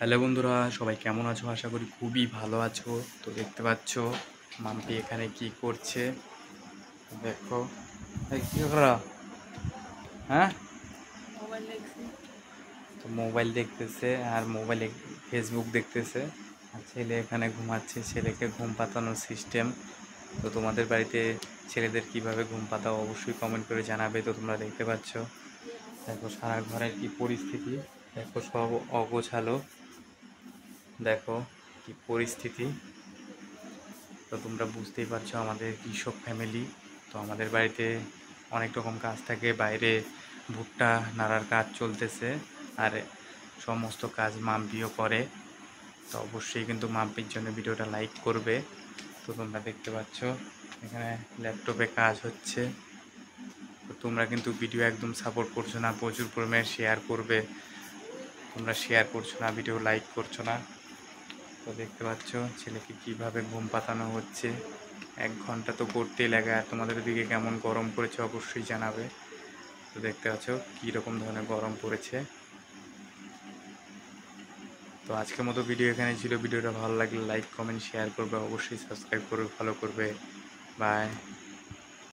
Hello বন্ধুরা, সবাই কেমন আছো? আশা করি খুবই ভালো আছো। তো দেখতে পাচ্ছ মাম্পি এখানে কি করছে। দেখো, এই কি করা? হ্যাঁ, মোবাইল দেখছি। তো মোবাইল দেখতেছে আর মোবাইলে ফেসবুক দেখতেছে। আর ছেলে এখানে ঘুমাচ্ছে, ছেলেকে ঘুম পাতানোর সিস্টেম। তো তোমাদের বাড়িতে ছেলেদের কিভাবে ঘুম পাতাও অবশ্যই কমেন্ট করে জানাবে। তো তোমরা দেখতে পাচ্ছ, দেখো সারা ঘরের কি পরিস্থিতি, দেখো সব অগোছালো, দেখো কি পরিস্থিতি। তো তোমরা বুঝতেই পারছো আমাদের কৃষক ফ্যামিলি। তো আমাদের বাড়িতে অনেক রকম কাজ থাকে, বাইরে ভুট্টা নাড়ার কাজ চলতেছে, আর সমস্ত কাজ মাম্পিও করে। তো অবশ্যই কিন্তু মাম্পির জন্য ভিডিওটা লাইক করবে। তো তোমরা দেখতে পাচ্ছ এখানে ল্যাপটপে কাজ হচ্ছে। তো তোমরা কিন্তু ভিডিও একদম সাপোর্ট করছো না, প্রচুর পরিমাণে শেয়ার করবে। তোমরা শেয়ার করছো না, ভিডিও লাইক করছো না। তো দেখতে পাচ্ছ ছেলেকে কিভাবে ঘুম পাতানো হচ্ছে। 1 ঘন্টা তো করতেই লাগে। আর তোমাদের দিকে কেমন গরম পড়েছে অবশ্যই জানাবে। তো দেখতে পাচ্ছ কীরকম ধরনের গরম পড়েছে। তো আজকের মতো ভিডিও এখানে ছিল। ভিডিওটা ভালো লাগলে লাইক কমেন্ট শেয়ার করবে, অবশ্যই সাবস্ক্রাইব করবে, ফলো করবে। বাই।